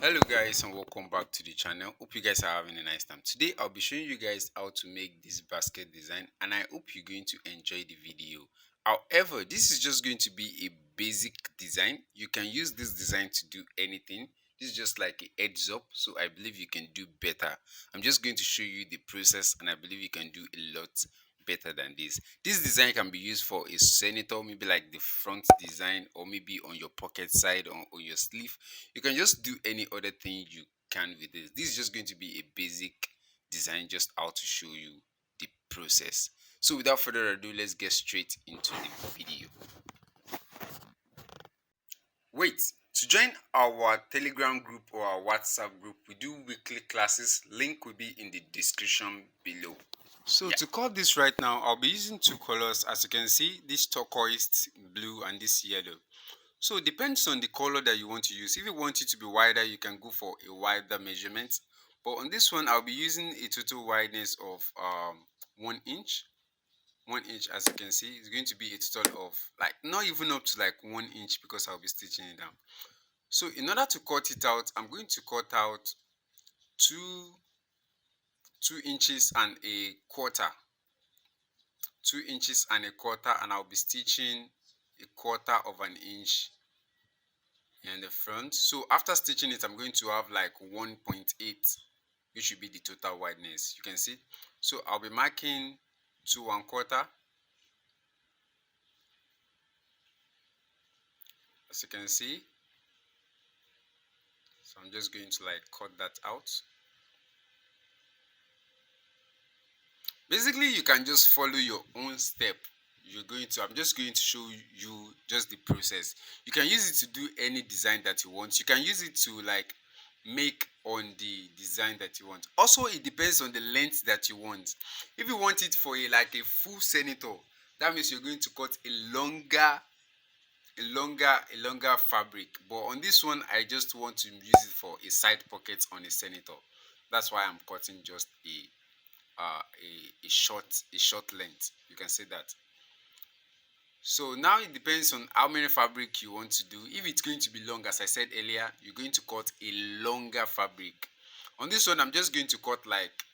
Hello guys and welcome back to the channel. Hope you guys are having a nice time. Today I'll be showing you guys how to make this basket design and I hope you're going to enjoy the video. However, this is just going to be a basic design. You can use this design to do anything. This is just like a heads up, so I believe you can do better. I'm just going to show you the process and I believe you can do a lot better than this. This design can be used for a senator, maybe like the front design, or maybe on your pocket side or on your sleeve. You can just do any other thing you can with this. This is just going to be a basic design, just how to show you the process. So without further ado, let's get straight into the video. Wait, to join our Telegram group or our WhatsApp group, we do weekly classes. Link will be in the description below. So to cut this right now, I'll be using two colors. As you can see, this turquoise blue and this yellow. So it depends on the color that you want to use. If you want it to be wider, you can go for a wider measurement. But on this one, I'll be using a total wideness of 1 inch. 1 inch, as you can see, is going to be a total of like not even up to like 1 inch because I'll be stitching it down. So in order to cut it out, I'm going to cut out two inches and a quarter. 2 inches and a quarter, and I'll be stitching a quarter of an inch in the front. So after stitching it, I'm going to have like 1.8, which should be the total wideness. You can see. So I'll be marking to 1/4. As you can see. So I'm just going to like cut that out. Basically, you can just follow your own step. I'm just going to show you just the process. You can use it to do any design that you want. You can use it to like make on the design that you want. Also, it depends on the length that you want. If you want it for like a full senator, that means you're going to cut a longer fabric. But on this one, I just want to use it for a side pocket on a senator. That's why I'm cutting just a short length. You can say that. So now it depends on how many fabric you want to do. If it's going to be long, as I said earlier, you're going to cut a longer fabric. On this one, I'm just going to cut like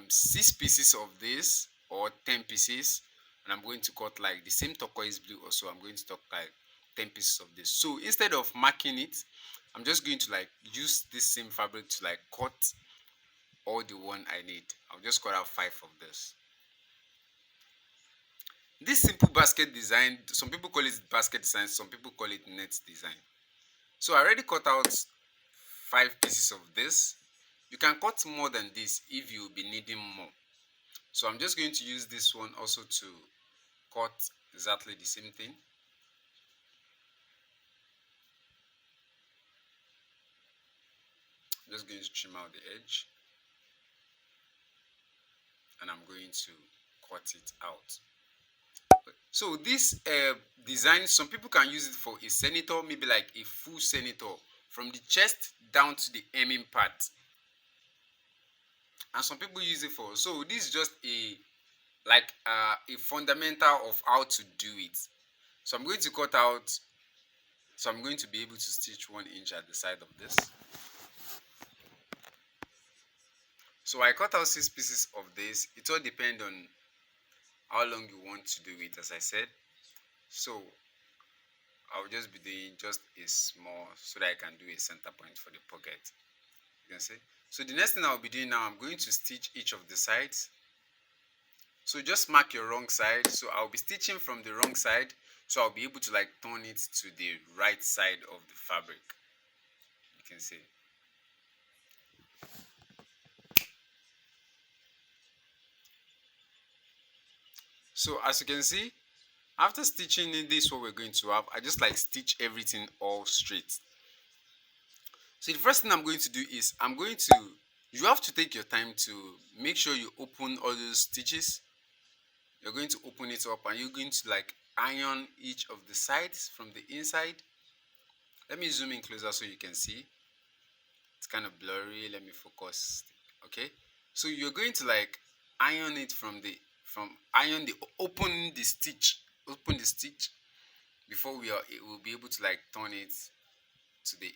6 pieces of this or 10 pieces, and I'm going to cut like the same turquoise blue also. I'm going to cut like 10 pieces of this. So instead of marking it, I'm just going to like use this same fabric to like cut all the one I need. I'll just cut out 5 of this. This simple basket design, some people call it basket design, some people call it net design. So I already cut out 5 pieces of this. You can cut more than this if you'll be needing more. So I'm just going to use this one also to cut exactly the same thing. I'm just going to trim out the edge. And I'm going to cut it out. So this design, some people can use it for a senator, maybe like a full senator from the chest down to the hemming part. And some people use it for, so this is just a fundamental of how to do it. So I'm going to cut out, so I'm going to be able to stitch 1 inch at the side of this. So I cut out 6 pieces of this. It all depends on how long you want to do it, as I said. So I'll just be doing just a small so that I can do a center point for the pocket. You can see. So the next thing I'll be doing now, I'm going to stitch each of the sides. So just mark your wrong side. So I'll be stitching from the wrong side, so I'll be able to like turn it to the right side of the fabric. You can see. So as you can see, after stitching in this, what we're going to have, I just like stitch everything all straight. So the first thing I'm going to do is you have to take your time to make sure you open all those stitches. You're going to open it up and you're going to like iron each of the sides from the inside. Let me zoom in closer so you can see. It's kind of blurry. Let me focus. Okay. So you're going to like iron it open the stitch before we'll be able to like turn it to the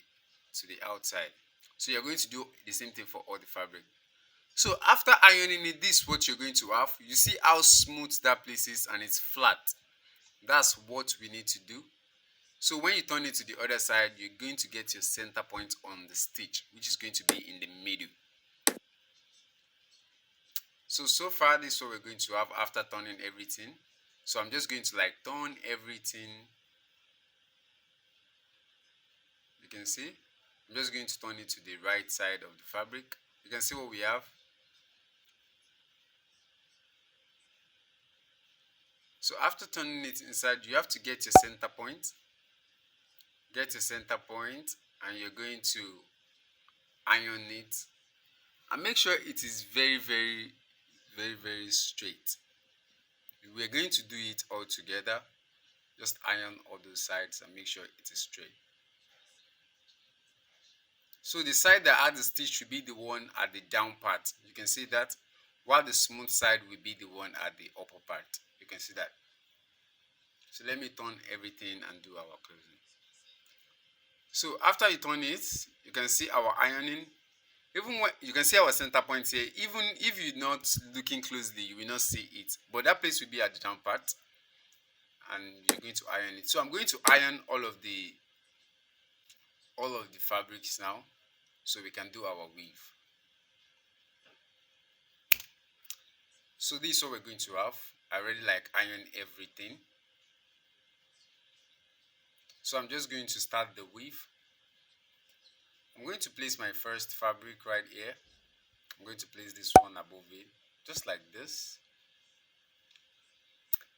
outside. So you're going to do the same thing for all the fabric. So after ironing it, this is what you're going to have. You see how smooth that place is and it's flat. That's what we need to do. So when you turn it to the other side, you're going to get your center point on the stitch, which is going to be in the middle. So far this is what we're going to have after turning everything. So I'm just going to like turn everything. You can see I'm just going to turn it to the right side of the fabric. You can see what we have. So after turning it inside, you have to get your center point. Get a center point, and you're going to iron it, and make sure it is very straight. We're going to do it all together. Just iron all those sides and make sure it is straight. So the side that had the stitch should be the one at the down part. You can see that, while the smooth side will be the one at the upper part. You can see that. So let me turn everything and do our closing. So after you turn it, you can see our ironing. Even when you can see our center point here, even if you're not looking closely, you will not see it. But that place will be at the down part, and you're going to iron it. So I'm going to iron all of the fabrics now, so we can do our weave. So this is what we're going to have. I already like iron everything. So I'm just going to start the weave. I'm going to place my first fabric right here. I'm going to place this one above it, just like this.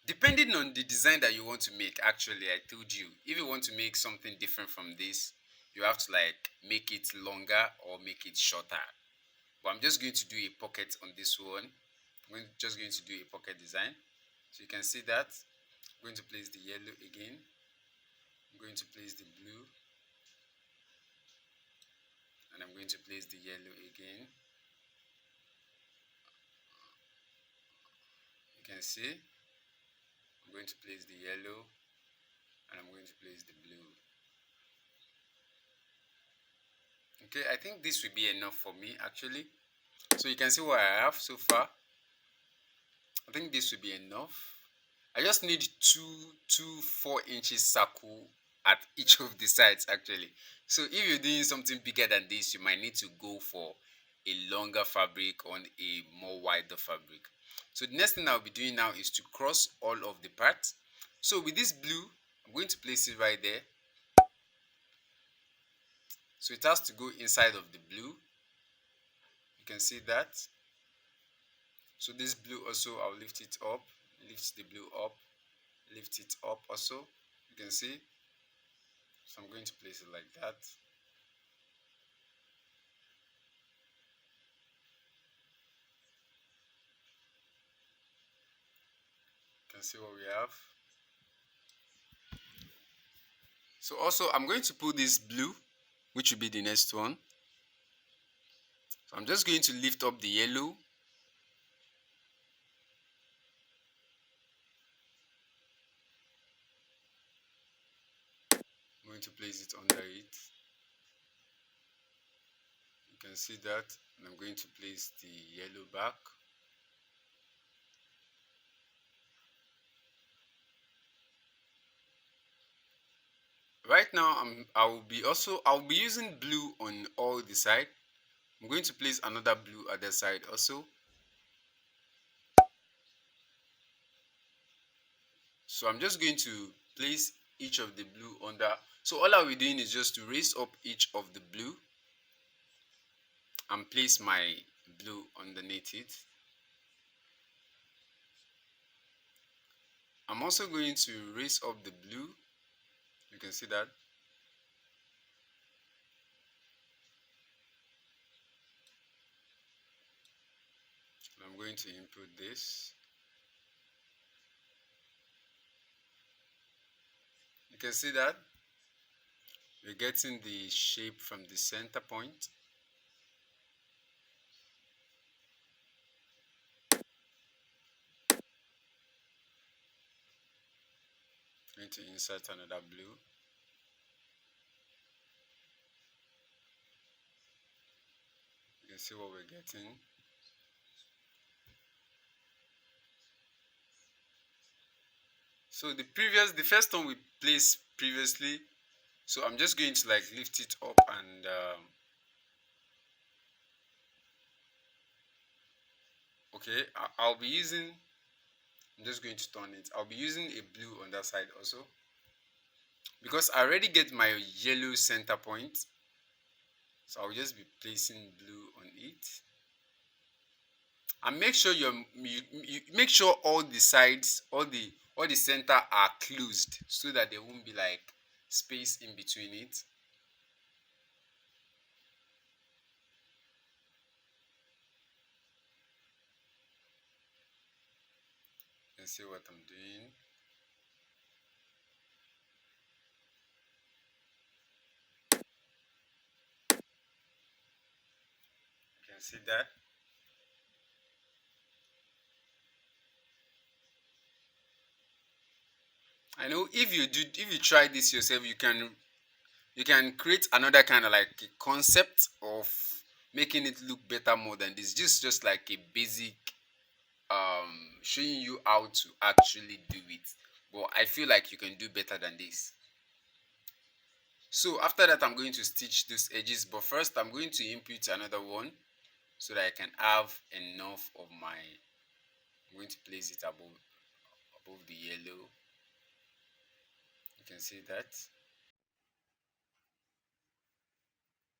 Depending on the design that you want to make, actually, I told you, if you want to make something different from this, you have to like make it longer or make it shorter. But I'm just going to do a pocket on this one. Just going to do a pocket design. So you can see that. I'm going to place the yellow again. I'm going to place the blue. And I'm going to place the yellow again. You can see. I'm going to place the yellow. And I'm going to place the blue. Okay, I think this will be enough for me actually. So you can see what I have so far. I think this will be enough. I just need two 4 inches circle at each of the sides actually. So if you're doing something bigger than this, you might need to go for a longer fabric on a more wider fabric. So the next thing I'll be doing now is to cross all of the parts. So with this blue, I'm going to place it right there. So it has to go inside of the blue. You can see that. So this blue also, I'll lift it up, lift the blue up, lift it up also. You can see. So I'm going to place it like that. You can see what we have. So also I'm going to put this blue, which will be the next one. So I'm just going to lift up the yellow. I'm going to place it under it. You can see that. And I'm going to place the yellow back. Right now I'll be using blue on all the side. I'm going to place another blue at the side also. So I'm just going to place each of the blue under. So all I'll be doing is just to raise up each of the blue and place my blue underneath it. I'm also going to raise up the blue. You can see that. I'm going to input this. You can see that we're getting the shape from the center point. I'm going to insert another blue. can see what we're getting. So the first one we placed previously. So I'm just going to like lift it up and okay, I'll be using. I'm just going to turn it. I'll be using a blue on that side also because I already get my yellow center point. So I'll just be placing blue on it. And make sure you make sure all the sides, all the center are closed so that there won't be like space in between it. You can see what I'm doing. You can see that. I know if you try this yourself, you can create another kind of like a concept of making it look better more than this. This is just like a basic showing you how to actually do it. But I feel like you can do better than this. So after that, I'm going to stitch those edges, but first I'm going to input another one so that I can have enough of my. I'm going to place it above the yellow. You can see that.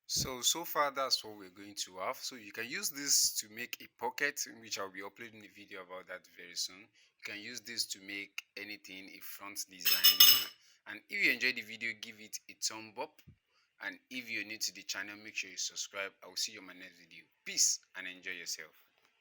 So far that's what we're going to have. So you can use this to make a pocket, in which I'll be uploading a video about that very soon. You can use this to make anything a front design. And if you enjoyed the video, give it a thumb up. And if you're new to the channel, make sure you subscribe. I will see you on my next video. Peace and enjoy yourself.